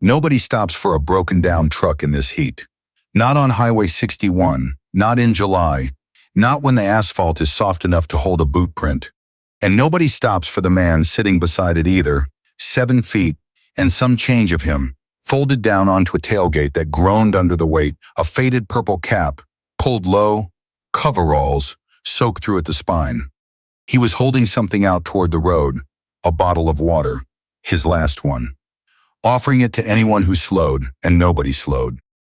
Nobody stops for a broken-down truck in this heat. Not on Highway 61, not in July, not when the asphalt is soft enough to hold a boot print. And nobody stops for the man sitting beside it either, 7 feet, and some change of him, folded down onto a tailgate that groaned under the weight, a faded purple cap, pulled low, coveralls, soaked through at the spine. He was holding something out toward the road, a bottle of water, his last one, offering it to anyone who slowed, and nobody slowed.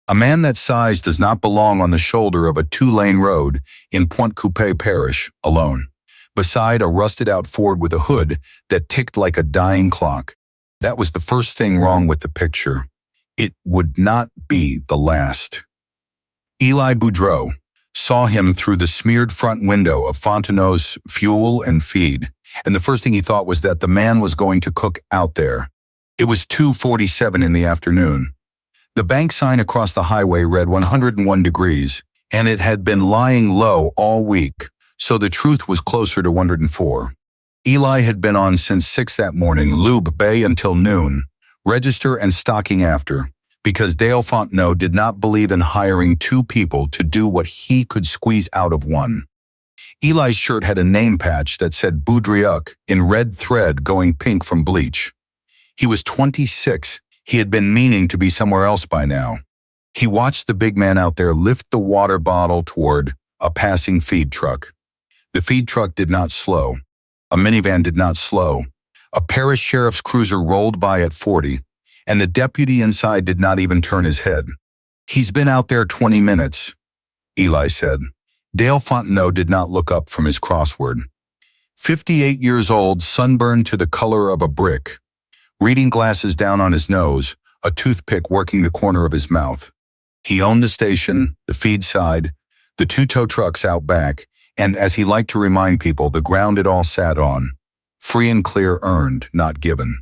A man that size does not belong on the shoulder of a 2-lane road in Pointe-Coupée Parish, alone, beside a rusted-out Ford with a hood that ticked like a dying clock. That was the first thing wrong with the picture. It would not be the last. Eli Boudreau saw him through the smeared front window of Fontenot's Fuel and Feed, and the first thing he thought was that the man was going to cook out there. It was 2:47 in the afternoon. The bank sign across the highway read 101 degrees, and it had been lying low all week, so the truth was closer to 104. Eli had been on since 6 that morning, lube bay until noon, register and stocking after, because Dale Fontenot did not believe in hiring 2 people to do what he could squeeze out of one. Eli's shirt had a name patch that said Boudreau in red thread going pink from bleach. He was 26. He had been meaning to be somewhere else by now. He watched the big man out there lift the water bottle toward a passing feed truck. The feed truck did not slow. A minivan did not slow. A parish sheriff's cruiser rolled by at 40, and the deputy inside did not even turn his head. "He's been out there 20 minutes, Eli said. Dale Fontenot did not look up from his crossword. 58 years old, sunburned to the color of a brick, reading glasses down on his nose, a toothpick working the corner of his mouth. He owned the station, the feed side, the 2 tow trucks out back, and as he liked to remind people, the ground it all sat on. Free and clear, earned, not given.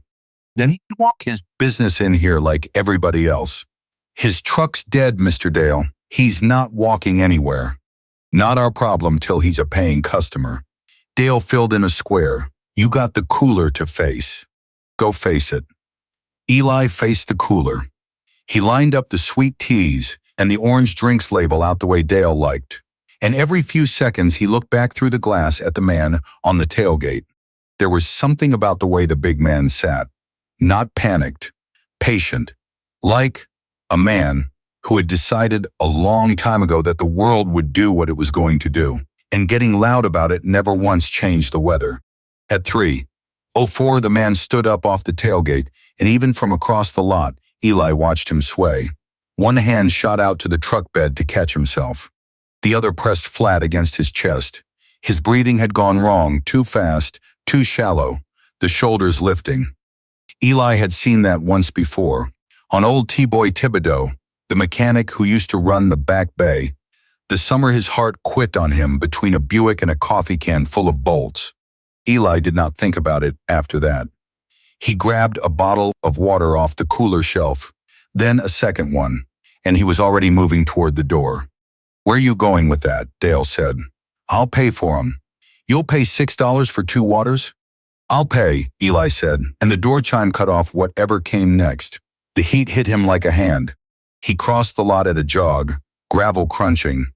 Then he'd walk his business in here like everybody else. "His truck's dead, Mr. Dale. He's not walking anywhere. Not our problem till he's a paying customer." Dale filled in a square. "You got the cooler to face. Go face it." Eli faced the cooler. He lined up the sweet teas and the orange drinks label out the way Dale liked. And every few seconds he looked back through the glass at the man on the tailgate. There was something about the way the big man sat. Not panicked, patient, like a man who had decided a long time ago that the world would do what it was going to do, and getting loud about it never once changed the weather. At 3:04, the man stood up off the tailgate, and even from across the lot, Eli watched him sway. One hand shot out to the truck bed to catch himself. The other pressed flat against his chest. His breathing had gone wrong, too fast, too shallow, the shoulders lifting. Eli had seen that once before, on old T-Boy Thibodeau, the mechanic who used to run the back bay, the summer his heart quit on him between a Buick and a coffee can full of bolts. Eli did not think about it after that. He grabbed a bottle of water off the cooler shelf, then a second one, and he was already moving toward the door. "Where are you going with that?" Dale said. "I'll pay for 'em. You'll pay $6 for 2 waters?" "I'll pay," Eli said, and the door chime cut off whatever came next. The heat hit him like a hand. He crossed the lot at a jog, gravel crunching.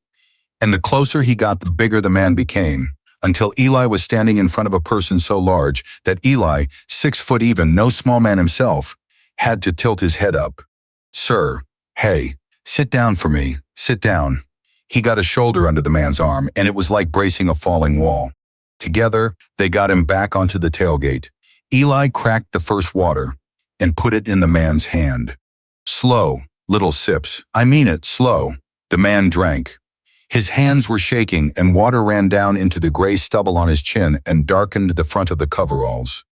And the closer he got, the bigger the man became, until Eli was standing in front of a person so large that Eli, 6 foot even, no small man himself, had to tilt his head up. "Sir, hey, sit down for me, sit down." He got a shoulder under the man's arm, and it was like bracing a falling wall. Together, they got him back onto the tailgate. Eli cracked the first water and put it in the man's hand. Slow, little sips. I mean it, slow. The man drank. His hands were shaking, and water ran down into the gray stubble on his chin and darkened the front of the coveralls.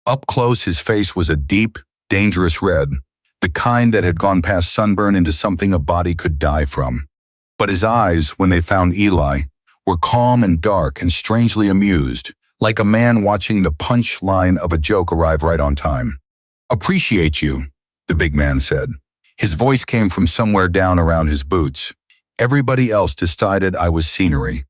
Up close, his face was a deep, dangerous red, the kind that had gone past sunburn into something a body could die from. But his eyes, when they found Eli, were calm and dark and strangely amused, like a man watching the punch line of a joke arrive right on time. "Appreciate you," the big man said. His voice came from somewhere down around his boots. "Everybody else decided I was scenery."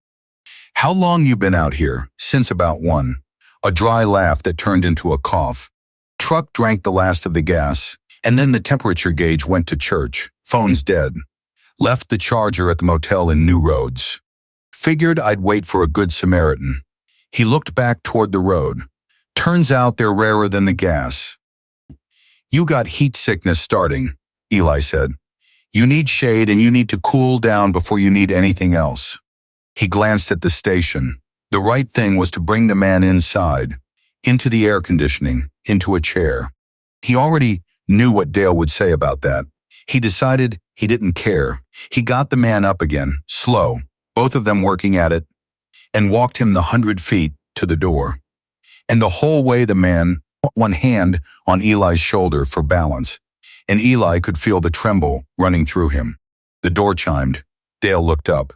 "How long you been out here?" "Since about 1. A dry laugh that turned into a cough. Truck drank the last of the gas, And then the temperature gauge went to church. Phone's dead. Left the charger at the motel in New Roads. Figured I'd wait for a good Samaritan. He looked back toward the road. Turns out they're rarer than the gas. You got heat sickness starting, Eli said. You need shade and you need to cool down before you need anything else. He glanced at the station. The right thing was to bring the man inside, into the air conditioning, into a chair. He already knew what Dale would say about that. He decided he didn't care. He got the man up again, slow, both of them working at it, and walked him the 100 feet to the door. And the whole way the man put one hand on Eli's shoulder for balance, and Eli could feel the tremble running through him. The door chimed. Dale looked up.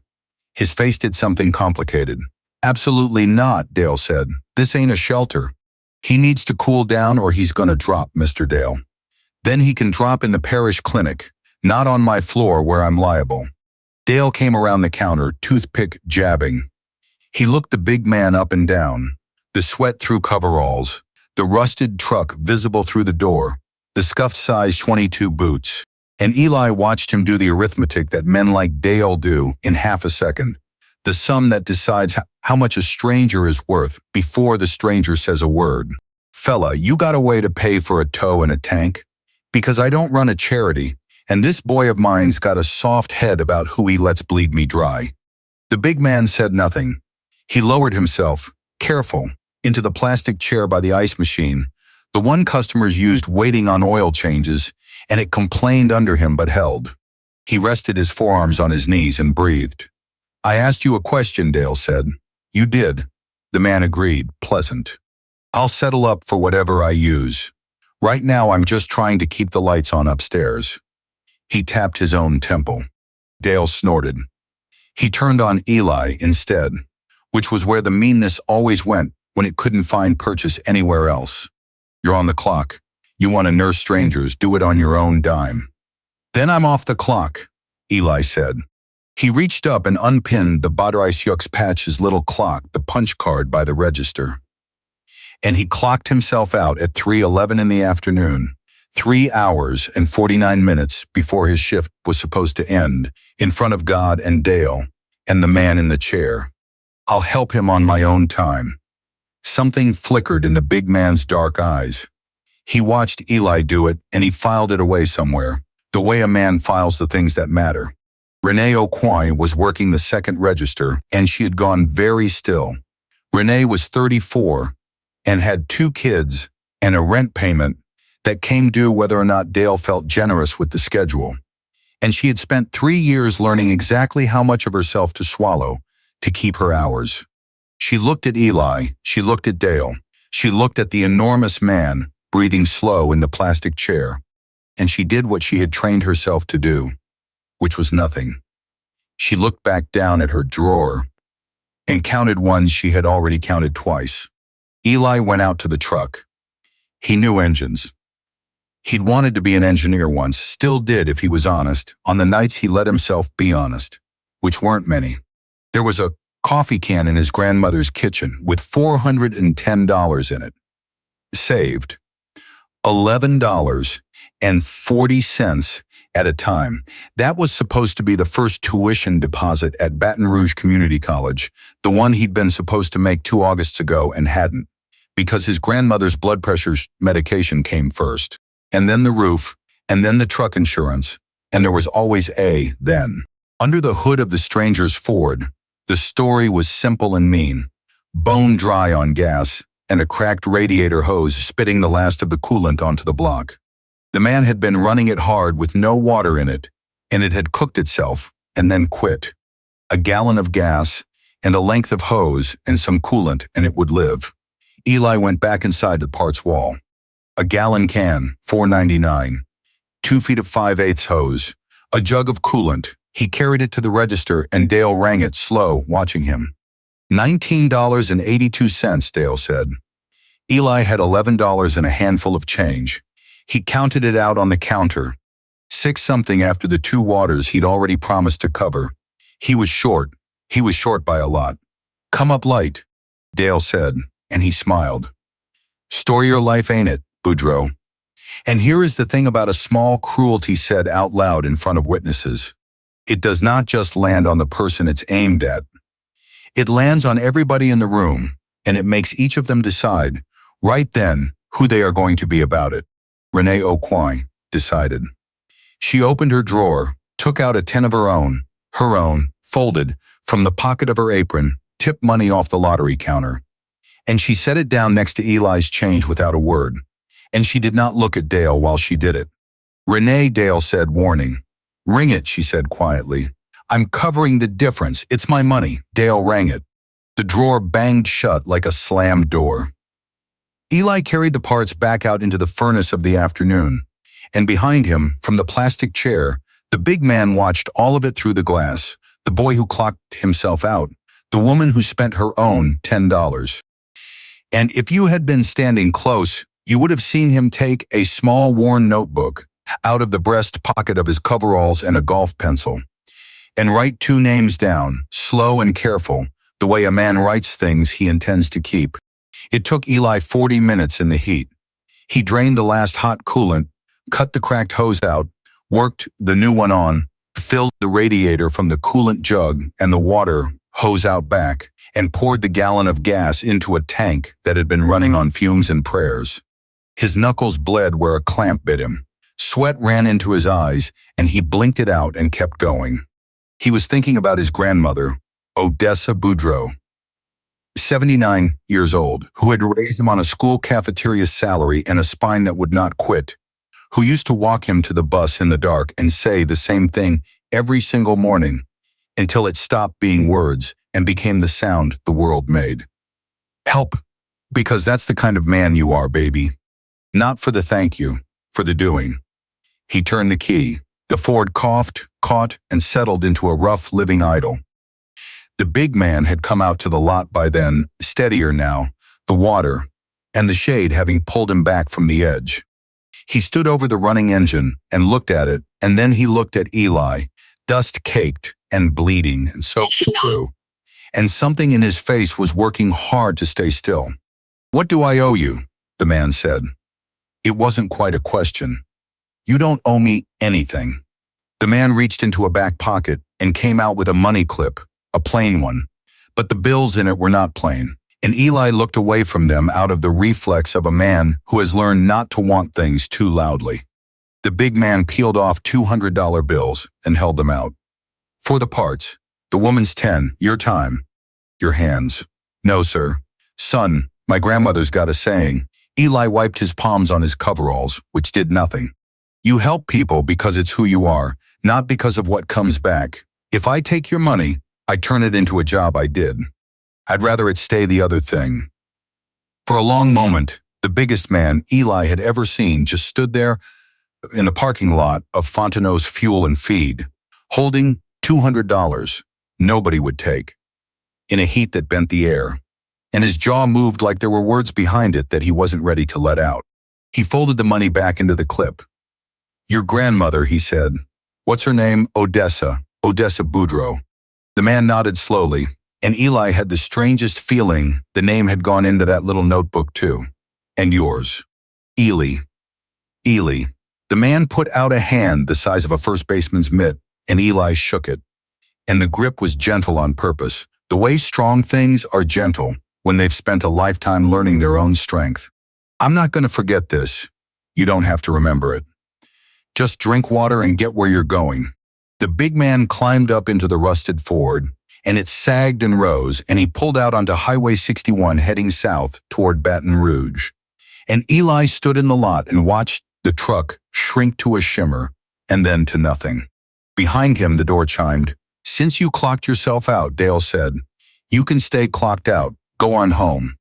His face did something complicated. Absolutely not, Dale said. This ain't a shelter. He needs to cool down or he's gonna drop, Mr. Dale. Then he can drop in the parish clinic, not on my floor where I'm liable. Dale came around the counter, toothpick jabbing. He looked the big man up and down, the sweat through coveralls, the rusted truck visible through the door, the scuffed size 22 boots. And Eli watched him do the arithmetic that men like Dale do in half a second, the sum that decides how much a stranger is worth before the stranger says a word. Fella, you got a way to pay for a tow and a tank? Because I don't run a charity, and this boy of mine's got a soft head about who he lets bleed me dry. The big man said nothing. He lowered himself, careful, into the plastic chair by the ice machine, the one customers used waiting on oil changes, and it complained under him but held. He rested his forearms on his knees and breathed. I asked you a question, Dale said. You did. The man agreed, pleasant. I'll settle up for whatever I use. Right now I'm just trying to keep the lights on upstairs. He tapped his own temple. Dale snorted. He turned on Eli instead, which was where the meanness always went when it couldn't find purchase anywhere else. You're on the clock. You want to nurse strangers, do it on your own dime. Then I'm off the clock, Eli said. He reached up and unpinned the Badrai Patch's little clock, the punch card by the register. And he clocked himself out at 3:11 in the afternoon, 3 hours and 49 minutes before his shift was supposed to end, in front of God and Dale and the man in the chair. I'll help him on my own time. Something flickered in the big man's dark eyes. He watched Eli do it, and he filed it away somewhere, the way a man files the things that matter. Renee O'Quoin was working the second register, and she had gone very still. Renee was 34 and had 2 kids and a rent payment that came due whether or not Dale felt generous with the schedule. And she had spent 3 years learning exactly how much of herself to swallow to keep her hours. She looked at Eli, she looked at Dale, she looked at the enormous man breathing slow in the plastic chair, and she did what she had trained herself to do, which was nothing. She looked back down at her drawer and counted ones she had already counted twice. Eli went out to the truck. He knew engines. He'd wanted to be an engineer once, still did if he was honest, on the nights he let himself be honest, which weren't many. There was a coffee can in his grandmother's kitchen with $410 in it. Saved. $11.40 at a time. That was supposed to be the first tuition deposit at Baton Rouge Community College, the one he'd been supposed to make 2 Augusts ago and hadn't, because his grandmother's blood pressure medication came first, and then the roof, and then the truck insurance, and there was always a then. Under the hood of the stranger's Ford, the story was simple and mean, bone dry on gas, and a cracked radiator hose spitting the last of the coolant onto the block. The man had been running it hard with no water in it, and it had cooked itself and then quit. A gallon of gas and a length of hose and some coolant, and it would live. Eli went back inside the parts wall. A gallon can, $4.99. 2 feet of 5/8 hose. A jug of coolant. He carried it to the register, and Dale rang it slow, watching him. $19.82, Dale said. Eli had $11 and a handful of change. He counted it out on the counter. 6-something after the 2 waters he'd already promised to cover. He was short. He was short by a lot. Come up light, Dale said, and he smiled. Story your life, ain't it, Boudreaux? And here is the thing about a small cruelty said out loud in front of witnesses. It does not just land on the person it's aimed at. It lands on everybody in the room, and it makes each of them decide, right then, who they are going to be about it. Renee O'Quine decided. She opened her drawer, took out a 10 of her own, folded, from the pocket of her apron, tipped money off the lottery counter. And she set it down next to Eli's change without a word. And she did not look at Dale while she did it. Renee, Dale said, warning. Ring it, she said quietly. I'm covering the difference. It's my money. Dale rang it. The drawer banged shut like a slammed door. Eli carried the parts back out into the furnace of the afternoon. And behind him, from the plastic chair, the big man watched all of it through the glass. The boy who clocked himself out. The woman who spent her own $10. And if you had been standing close, you would have seen him take a small worn notebook out of the breast pocket of his coveralls and a golf pencil, and write 2 names down, slow and careful, the way a man writes things he intends to keep. It took Eli 40 minutes in the heat. He drained the last hot coolant, cut the cracked hose out, worked the new one on, filled the radiator from the coolant jug and the water hose out back, and poured the gallon of gas into a tank that had been running on fumes and prayers. His knuckles bled where a clamp bit him. Sweat ran into his eyes, and he blinked it out and kept going. He was thinking about his grandmother, Odessa Boudreaux, 79 years old, who had raised him on a school cafeteria salary and a spine that would not quit, who used to walk him to the bus in the dark and say the same thing every single morning until it stopped being words and became the sound the world made. Help, because that's the kind of man you are, baby. Not for the thank you, for the doing. He turned the key. The Ford coughed, caught, and settled into a rough living idle. The big man had come out to the lot by then, steadier now, the water, and the shade having pulled him back from the edge. He stood over the running engine and looked at it, and then he looked at Eli, dust-caked and bleeding and soaked through, and something in his face was working hard to stay still. What do I owe you? The man said. It wasn't quite a question. You don't owe me anything. The man reached into a back pocket and came out with a money clip, a plain one, but the bills in it were not plain, and Eli looked away from them out of the reflex of a man who has learned not to want things too loudly. The big man peeled off $200 bills and held them out. For the parts, the woman's 10, your time, your hands. No, sir. Son, my grandmother's got a saying. Eli wiped his palms on his coveralls, which did nothing. You help people because it's who you are, not because of what comes back. If I take your money, I turn it into a job I did. I'd rather it stay the other thing. For a long moment, the biggest man Eli had ever seen just stood there in the parking lot of Fontenot's Fuel and Feed, holding $200 nobody would take, in a heat that bent the air, and his jaw moved like there were words behind it that he wasn't ready to let out. He folded the money back into the clip. Your grandmother, he said. What's her name? Odessa Boudreaux. The man nodded slowly, and Eli had the strangest feeling the name had gone into that little notebook too. And yours. Ely. The man put out a hand the size of a first baseman's mitt, and Eli shook it. And the grip was gentle on purpose, the way strong things are gentle when they've spent a lifetime learning their own strength. I'm not going to forget this. You don't have to remember it. Just drink water and get where you're going. The big man climbed up into the rusted Ford, and it sagged and rose, and he pulled out onto Highway 61 heading south toward Baton Rouge. And Eli stood in the lot and watched the truck shrink to a shimmer, and then to nothing. Behind him, the door chimed. Since you clocked yourself out, Dale said, you can stay clocked out. Go on home.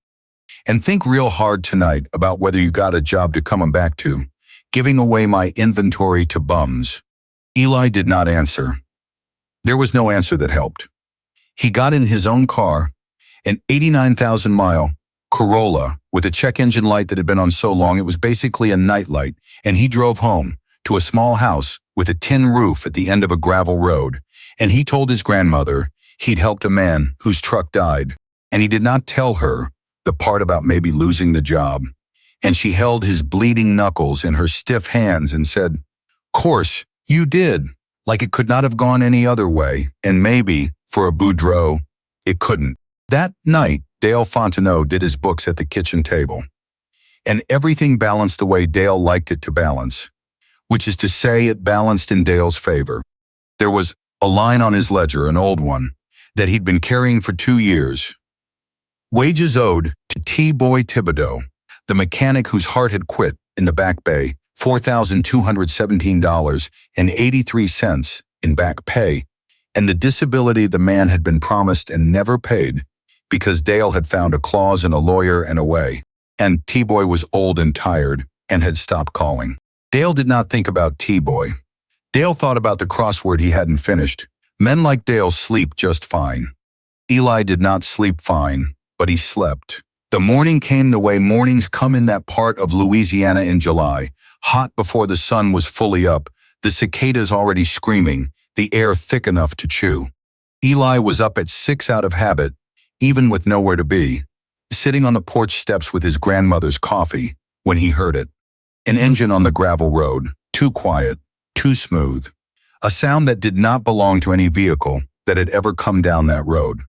And think real hard tonight about whether you got a job to come back to, giving away my inventory to bums. Eli did not answer. There was no answer that helped. He got in his own car, an 89,000-mile Corolla with a check engine light that had been on so long it was basically a nightlight, and he drove home to a small house with a tin roof at the end of a gravel road, and he told his grandmother he'd helped a man whose truck died, and he did not tell her the part about maybe losing the job. and she held his bleeding knuckles in her stiff hands and said, "Course, you did," like it could not have gone any other way, and maybe, for a Boudreaux, it couldn't. That night, Dale Fontenot did his books at the kitchen table, and everything balanced the way Dale liked it to balance, which is to say it balanced in Dale's favor. There was a line on his ledger, an old one, that he'd been carrying for 2 years. Wages owed to T-Boy Thibodeau, the mechanic whose heart had quit in the Back Bay, $4,217.83 in back pay, and the disability the man had been promised and never paid because Dale had found a clause in a lawyer and a way, and T-Boy was old and tired and had stopped calling. Dale did not think about T-Boy. Dale thought about the crossword he hadn't finished. Men like Dale sleep just fine. Eli did not sleep fine, but he slept. The morning came the way mornings come in that part of Louisiana in July, hot before the sun was fully up, the cicadas already screaming, the air thick enough to chew. Eli was up at 6 out of habit, even with nowhere to be, sitting on the porch steps with his grandmother's coffee, when he heard it. An engine on the gravel road, too quiet, too smooth. A sound that did not belong to any vehicle that had ever come down that road.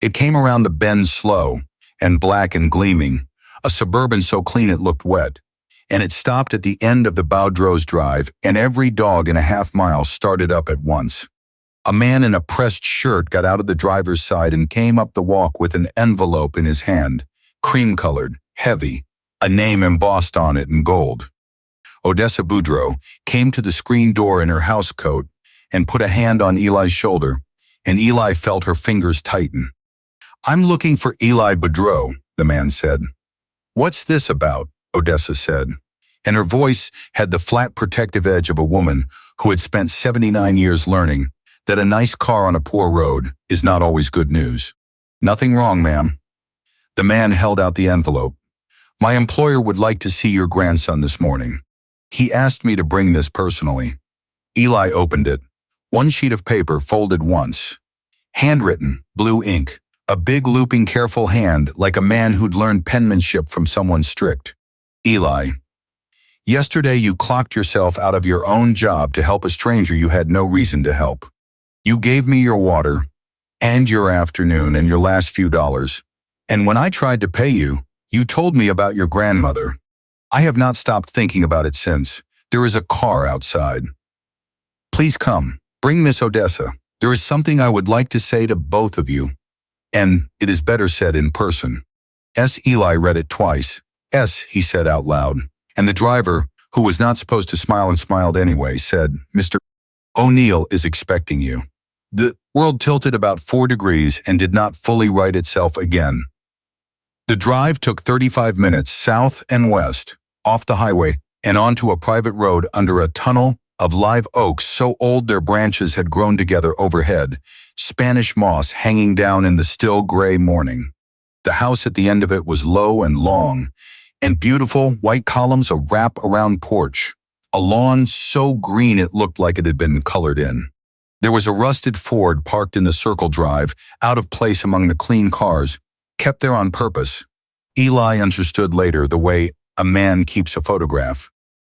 It came around the bend slow, and black and gleaming, a Suburban so clean it looked wet, and it stopped at the end of the Boudreaux's drive, and every dog in a half-mile started up at once. A man in a pressed shirt got out of the driver's side and came up the walk with an envelope in his hand, cream-colored, heavy, a name embossed on it in gold. Odessa Boudreaux came to the screen door in her house coat and put a hand on Eli's shoulder, and Eli felt her fingers tighten. "I'm looking for Eli Boudreaux," the man said. "What's this about?" Odessa said, and her voice had the flat protective edge of a woman who had spent 79 years learning that a nice car on a poor road is not always good news. "Nothing wrong, ma'am." The man held out the envelope. "My employer would like to see your grandson this morning. He asked me to bring this personally." Eli opened it. One sheet of paper folded once. Handwritten, blue ink. A big looping careful hand like a man who'd learned penmanship from someone strict. "Eli, yesterday you clocked yourself out of your own job to help a stranger you had no reason to help. You gave me your water, and your afternoon, and your last few dollars. And when I tried to pay you, you told me about your grandmother. I have not stopped thinking about it since. There is a car outside. Please come. Bring Miss Odessa. There is something I would like to say to both of you. And it is better said in person." Eli read it twice. "S," he said out loud. And the driver, who was not supposed to smile and smiled anyway, said, "Mr. O'Neal is expecting you." The world tilted about 4 degrees and did not fully right itself again. The drive took 35 minutes south and west, off the highway, and onto a private road under a tunnel of live oaks so old their branches had grown together overhead, Spanish moss hanging down in the still gray morning. The house at the end of it was low and long, and beautiful white columns a wrap-around porch, a lawn so green it looked like it had been colored in. There was a rusted Ford parked in the circle drive, out of place among the clean cars, kept there on purpose. Eli understood later the way a man keeps a photograph.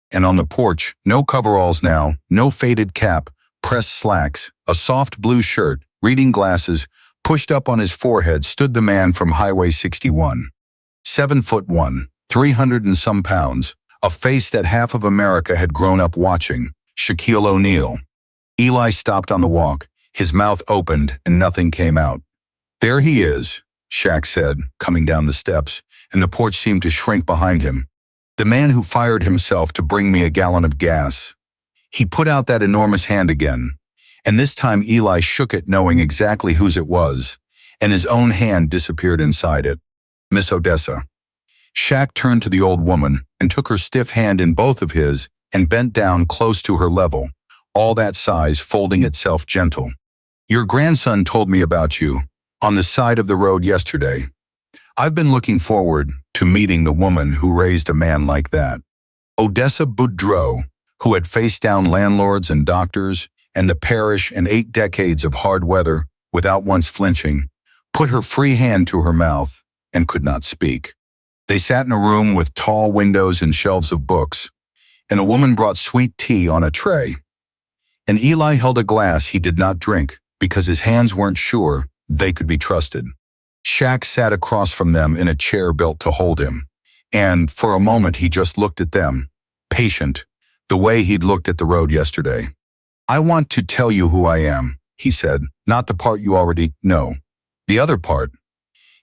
And on the porch, no coveralls now, no faded cap, pressed slacks, a soft blue shirt, reading glasses, pushed up on his forehead stood the man from Highway 61. 7'1", 300 and some pounds, a face that half of America had grown up watching, Shaquille O'Neal. Eli stopped on the walk, his mouth opened and nothing came out. "There he is," Shaq said, coming down the steps, and the porch seemed to shrink behind him. "The man who fired himself to bring me a gallon of gas." He put out that enormous hand again, and this time Eli shook it knowing exactly whose it was, and his own hand disappeared inside it. "Miss Odessa." Shaq turned to the old woman and took her stiff hand in both of his and bent down close to her level, all that size folding itself gentle. "Your grandson told me about you, on the side of the road yesterday. I've been looking forward to meeting the woman who raised a man like that." Odessa Boudreaux, who had faced down landlords and doctors and the parish and 8 decades of hard weather without once flinching, put her free hand to her mouth and could not speak. They sat in a room with tall windows and shelves of books, and a woman brought sweet tea on a tray. And Eli held a glass he did not drink because his hands weren't sure they could be trusted. Shaq sat across from them in a chair built to hold him, and for a moment he just looked at them, patient, the way he'd looked at the road yesterday. "I want to tell you who I am," he said, "not the part you already know. The other part."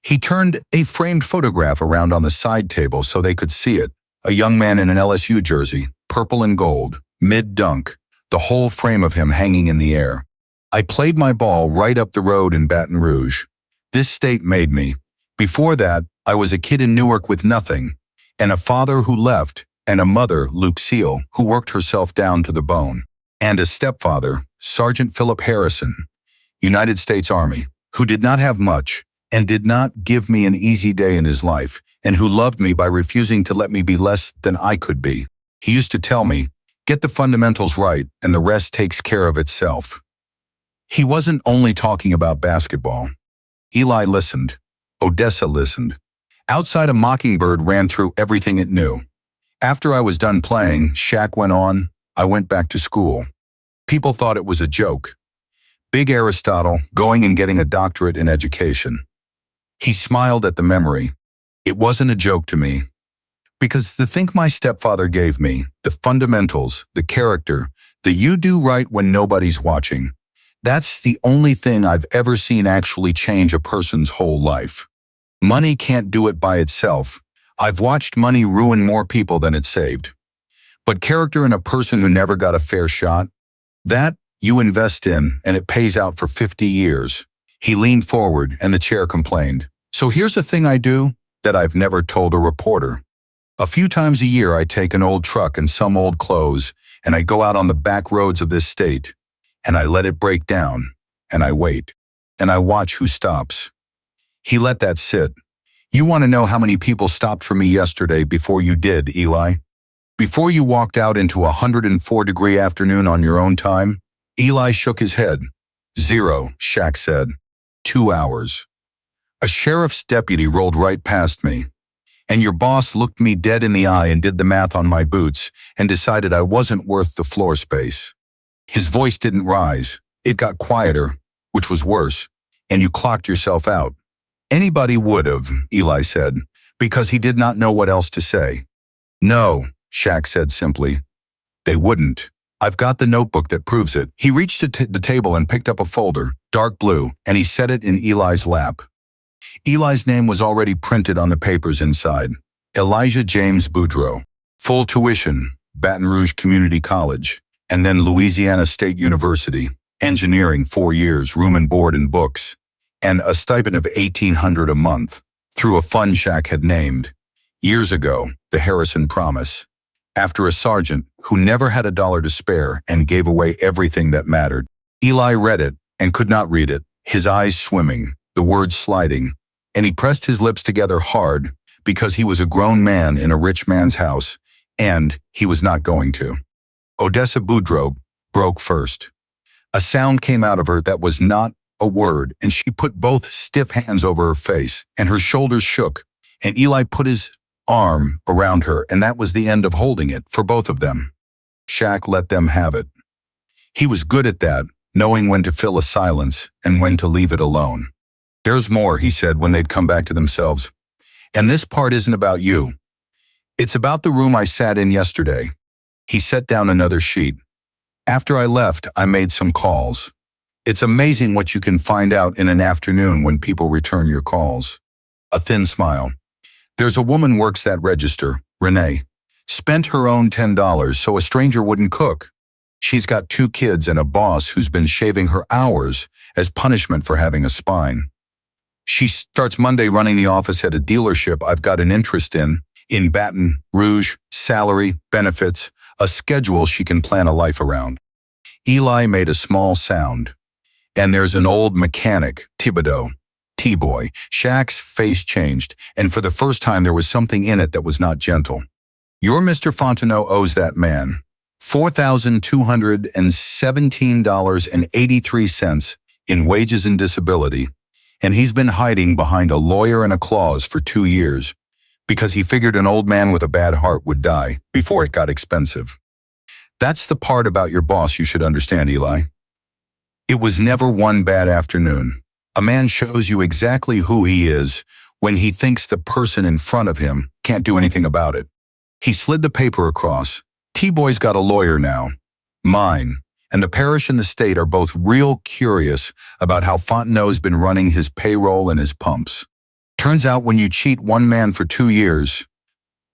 He turned a framed photograph around on the side table so they could see it. A young man in an LSU jersey, purple and gold, mid-dunk, the whole frame of him hanging in the air. "I played my ball right up the road in Baton Rouge. This state made me. Before that, I was a kid in Newark with nothing, and a father who left, and a mother, Lucille, who worked herself down to the bone, and a stepfather, Sergeant Philip Harrison, United States Army, who did not have much, and did not give me an easy day in his life, and who loved me by refusing to let me be less than I could be. He used to tell me, 'Get the fundamentals right, and the rest takes care of itself.'" He wasn't only talking about basketball. Eli listened. Odessa listened. Outside, a mockingbird ran through everything it knew. "After I was done playing," Shaq went on, "I went back to school. People thought it was a joke. Big Aristotle, going and getting a doctorate in education." He smiled at the memory. "It wasn't a joke to me. Because the think my stepfather gave me, the fundamentals, the character, the you do right when nobody's watching, that's the only thing I've ever seen actually change a person's whole life. Money can't do it by itself. I've watched money ruin more people than it saved. But character in a person who never got a fair shot, that you invest in and it pays out for 50 years. He leaned forward and the chair complained. "So here's a thing I do that I've never told a reporter. A few times a year I take an old truck and some old clothes and I go out on the back roads of this state and I let it break down and I wait and I watch who stops." He let that sit. "You want to know how many people stopped for me yesterday before you did, Eli? Before you walked out into a 104-degree afternoon on your own time?" Eli shook his head. "Zero," Shaq said. 2 hours. A sheriff's deputy rolled right past me. And your boss looked me dead in the eye and did the math on my boots and decided I wasn't worth the floor space." His voice didn't rise. It got quieter, which was worse, and you clocked yourself out. "Anybody would have," Eli said, because he did not know what else to say. "No," Shaq said simply. "They wouldn't. I've got the notebook that proves it." He reached to the table and picked up a folder, dark blue, and he set it in Eli's lap. Eli's name was already printed on the papers inside. Elijah James Boudreaux. Full tuition, Baton Rouge Community College, and then Louisiana State University. Engineering 4 years, room and board and books, and a stipend of $1,800 a month, through a fund Shaq had named. Years ago, the Harrison Promise. After a sergeant who never had a dollar to spare and gave away everything that mattered. Eli read it and could not read it, his eyes swimming, the words sliding, and he pressed his lips together hard because he was a grown man in a rich man's house, and he was not going to. Odessa Boudreaux broke first. A sound came out of her that was not a word, and she put both stiff hands over her face, and her shoulders shook, and Eli put his arm around her, and that was the end of holding it for both of them. Shaq let them have it. He was good at that, knowing when to fill a silence and when to leave it alone. "There's more," he said when they'd come back to themselves. "And this part isn't about you. It's about the room I sat in yesterday." He set down another sheet. "After I left, I made some calls. It's amazing what you can find out in an afternoon when people return your calls." A thin smile. "There's a woman works that register, Renee. Spent her own $10 so a stranger wouldn't cook. She's got 2 kids and a boss who's been shaving her hours as punishment for having a spine. She starts Monday running the office at a dealership I've got an interest in Baton Rouge, salary, benefits, a schedule she can plan a life around." Eli made a small sound. "And there's an old mechanic, Thibodeau, T-boy." Shaq's face changed, and for the first time there was something in it that was not gentle. "Your Mr. Fontenot owes that man $4,217.83 in wages and disability, and he's been hiding behind a lawyer and a clause for 2 years because he figured an old man with a bad heart would die before it got expensive. That's the part about your boss you should understand, Eli. It was never one bad afternoon. A man shows you exactly who he is when he thinks the person in front of him can't do anything about it. He slid the paper across. T-Boy's got a lawyer now. Mine. And the parish and the state are both real curious about how Fontenot's been running his payroll and his pumps. Turns out when you cheat one man for 2 years,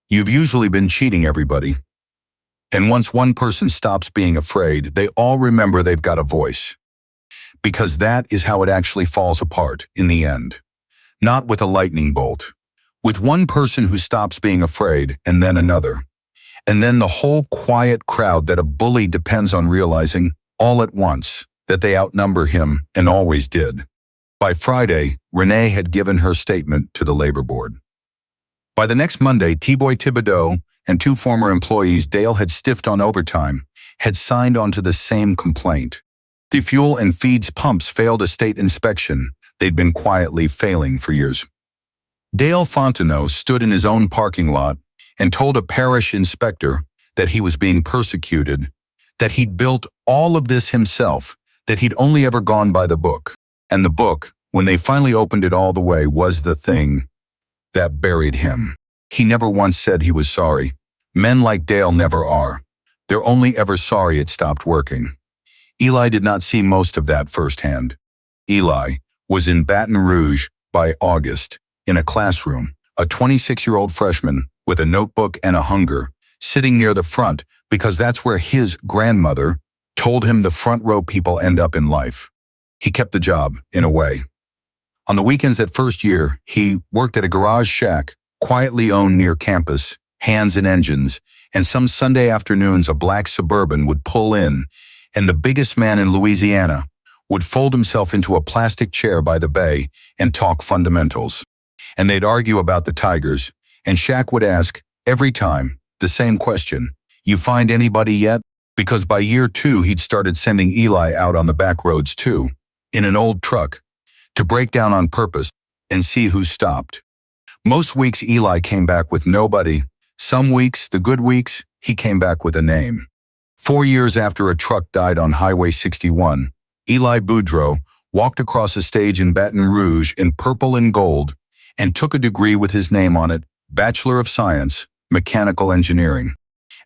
you've usually been cheating everybody. And once one person stops being afraid, they all remember they've got a voice. Because that is how it actually falls apart in the end. Not with a lightning bolt. With one person who stops being afraid, and then another. And then the whole quiet crowd that a bully depends on realizing, all at once, that they outnumber him and always did. By Friday, Renee had given her statement to the labor board. By the next Monday, T-Boy Thibodeau and 2 former employees Dale had stiffed on overtime had signed on to the same complaint. The fuel and feeds pumps failed a state inspection they'd been quietly failing for years. Dale Fontenot stood in his own parking lot and told a parish inspector that he was being persecuted, that he'd built all of this himself, that he'd only ever gone by the book. And the book, when they finally opened it all the way, was the thing that buried him. He never once said he was sorry. Men like Dale never are. They're only ever sorry it stopped working. Eli did not see most of that firsthand. Eli was in Baton Rouge by August, in a classroom, a 26-year-old freshman with a notebook and a hunger, sitting near the front because that's where his grandmother told him the front row people end up in life. He kept the job, in a way. On the weekends that first year, he worked at a garage shack, quietly owned near campus, hands and engines, and some Sunday afternoons a black Suburban would pull in, and the biggest man in Louisiana would fold himself into a plastic chair by the bay and talk fundamentals. And they'd argue about the Tigers, and Shaq would ask, every time, the same question, "You find anybody yet?" Because by year 2 he'd started sending Eli out on the back roads too, in an old truck, to break down on purpose and see who stopped. Most weeks Eli came back with nobody. Some weeks, the good weeks, he came back with a name. 4 years after a truck died on Highway 61, Eli Boudreaux walked across a stage in Baton Rouge in purple and gold and took a degree with his name on it, Bachelor of Science, Mechanical Engineering.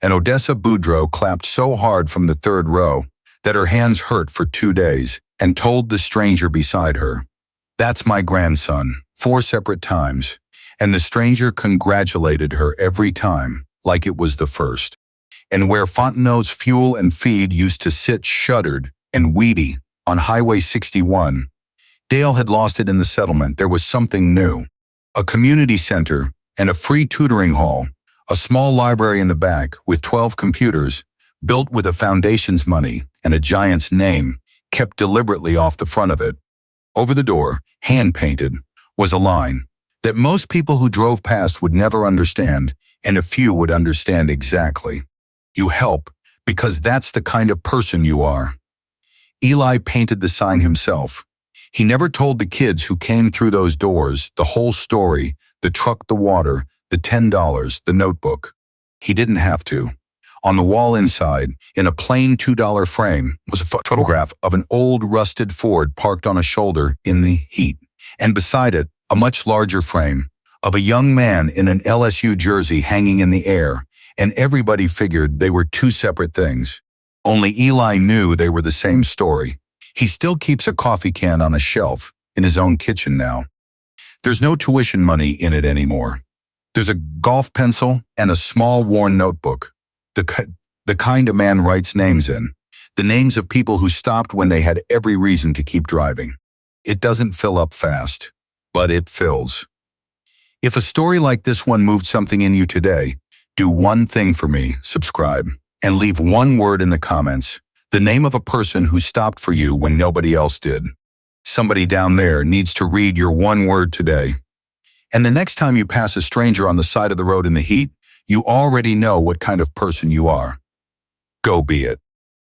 And Odessa Boudreaux clapped so hard from the 3rd row that her hands hurt for 2 days and told the stranger beside her, "That's my grandson," 4 separate times. And the stranger congratulated her every time, like it was the first. And where Fontenot's fuel and feed used to sit shuttered and weedy on Highway 61, Dale had lost it in the settlement. There was something new. A community center and a free tutoring hall, a small library in the back with 12 computers, built with a foundation's money and a giant's name, kept deliberately off the front of it. Over the door, hand-painted, was a line that most people who drove past would never understand, and a few would understand exactly. You help because that's the kind of person you are. Eli painted the sign himself. He never told the kids who came through those doors the whole story, the truck, the water, the $10, the notebook. He didn't have to. On the wall inside, in a plain $2 frame, was a photograph of an old rusted Ford parked on a shoulder in the heat, and beside it, a much larger frame of a young man in an LSU jersey hanging in the air, and everybody figured they were 2 separate things. Only Eli knew they were the same story. He still keeps a coffee can on a shelf in his own kitchen now. There's no tuition money in it anymore. There's a golf pencil and a small worn notebook, the kind a man writes names in, the names of people who stopped when they had every reason to keep driving. It doesn't fill up fast, but it fills. If a story like this one moved something in you today, do one thing for me, subscribe, and leave one word in the comments, the name of a person who stopped for you when nobody else did. Somebody down there needs to read your one word today. And the next time you pass a stranger on the side of the road in the heat, you already know what kind of person you are. Go be it.